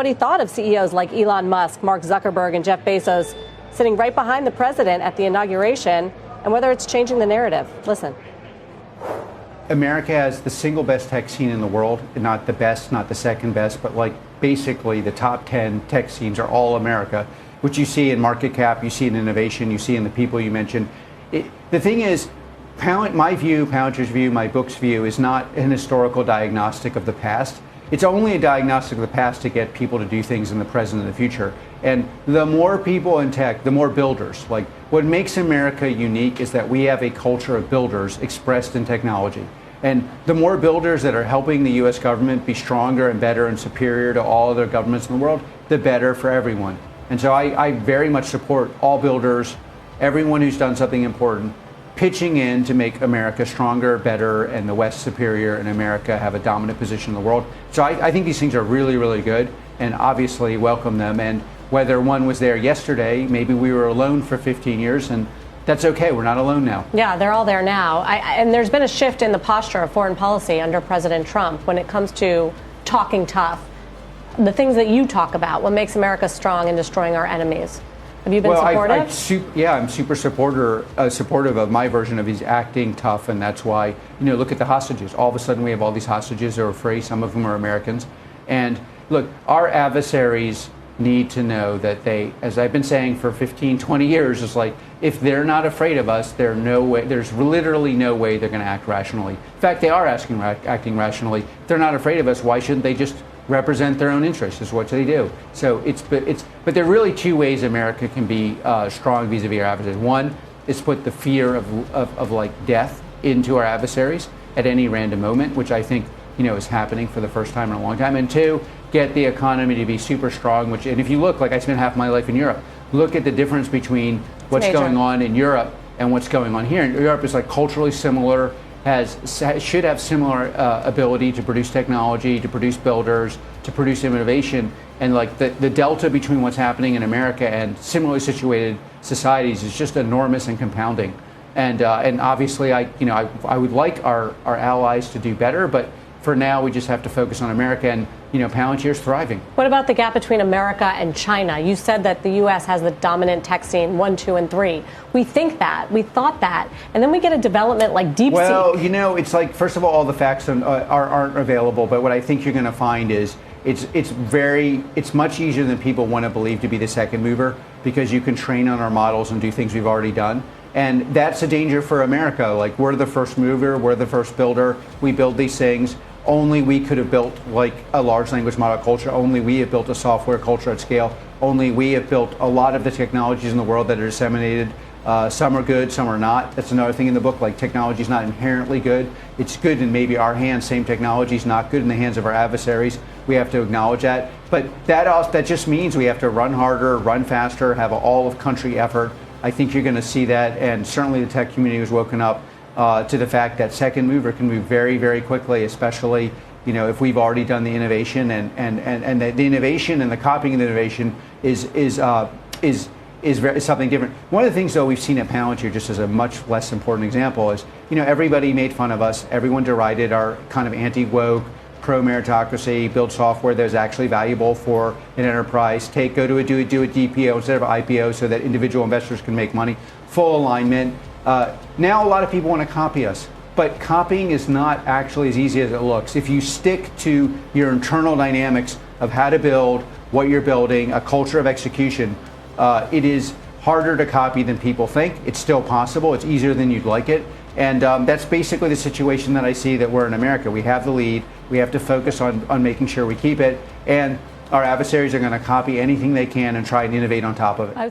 What he thought of CEOs like Elon Musk, Mark Zuckerberg, and Jeff Bezos sitting right behind the president at the inauguration, and whether it's changing the narrative. Listen. America has the single best tech scene in the world, not the best, not the second best, but like basically the top 10 tech scenes are all America, which you see in market cap, you see in innovation, you see in the people you mentioned. The thing is, my view, Palantir's view, my book's view is not an historical diagnostic of the past. It's only a diagnostic of the past to get people to do things in the present and the future. And the more people in tech, the more builders. Like, what makes America unique is that we have a culture of builders expressed in technology. And the more builders that are helping the U.S. government be stronger and better and superior to all other governments in the world, the better for everyone. And so I very much support all builders, everyone who's done something important, pitching in to make America stronger, better, and the West superior, and America have a dominant position in the world. So I think these things are really, really good, and obviously welcome them. And whether one was there yesterday, maybe we were alone for 15 years, and that's okay. We're not alone now. Yeah, they're all there now. And there's been a shift in the posture of foreign policy under President Trump when it comes to talking tough. The things that you talk about, what makes America strong in destroying our enemies. Have you been supportive? I'm super supportive of my version of he's acting tough, and that's why, look at the hostages. All of a sudden we have all these hostages who are free. Some of them are Americans. And look, our adversaries need to know that they, as I've been saying for 15, 20 years, is like, if they're not afraid of us, there's literally no way they're going to act rationally. In fact, they are acting rationally. If they're not afraid of us, why shouldn't they just represent their own interests? Is what they do. So but there are really two ways America can be strong vis-a-vis our adversaries. One is put the fear of like death into our adversaries at any random moment, which I think is happening for the first time in a long time. And two, get the economy to be super strong. And if you look, like I spent half my life in Europe, look at the difference between what's going on in Europe and what's going on here. And Europe is like culturally similar, should have similar ability to produce technology, to produce builders, to produce innovation, and like the delta between what's happening in America and similarly situated societies is just enormous and compounding. And obviously, I would like our allies to do better, but for now we just have to focus on America, and Palantir's thriving. What about the gap between America and China? You said that the U.S. has the dominant tech scene 1, 2, and 3. We think that, we thought that, and then we get a development like DeepSeek. Well, it's like, first of all the facts aren't available, but what I think you're going to find is it's much easier than people want to believe to be the second mover, because you can train on our models and do things we've already done. And that's a danger for America. Like, we're the first mover, we're the first builder, we build these things. Only we could have built like a large language model culture. Only we have built a software culture at scale. Only we have built a lot of the technologies in the world that are disseminated. Some are good, some are not. That's another thing in the book. Like, technology is not inherently good. It's good in maybe our hands. Same technology is not good in the hands of our adversaries. We have to acknowledge that. But that just means we have to run harder, run faster, have an all-of-country effort. I think you're going to see that, and certainly the tech community has woken up to the fact that second mover can move very, very quickly, especially if we've already done the innovation, and the innovation and the copying of the innovation is something different. One of the things, though, we've seen at Palantir, just as a much less important example, is everybody made fun of us, everyone derided our kind of anti-woke, pro-meritocracy, build software that is actually valuable for an enterprise, do a DPO instead of IPO so that individual investors can make money, full alignment. Now a lot of people want to copy us, but copying is not actually as easy as it looks. If you stick to your internal dynamics of how to build, what you're building, a culture of execution, it is harder to copy than people think. It's still possible. It's easier than you'd like it. And that's basically the situation that I see that we're in America. We have the lead. We have to focus on making sure we keep it. And our adversaries are going to copy anything they can and try and innovate on top of it.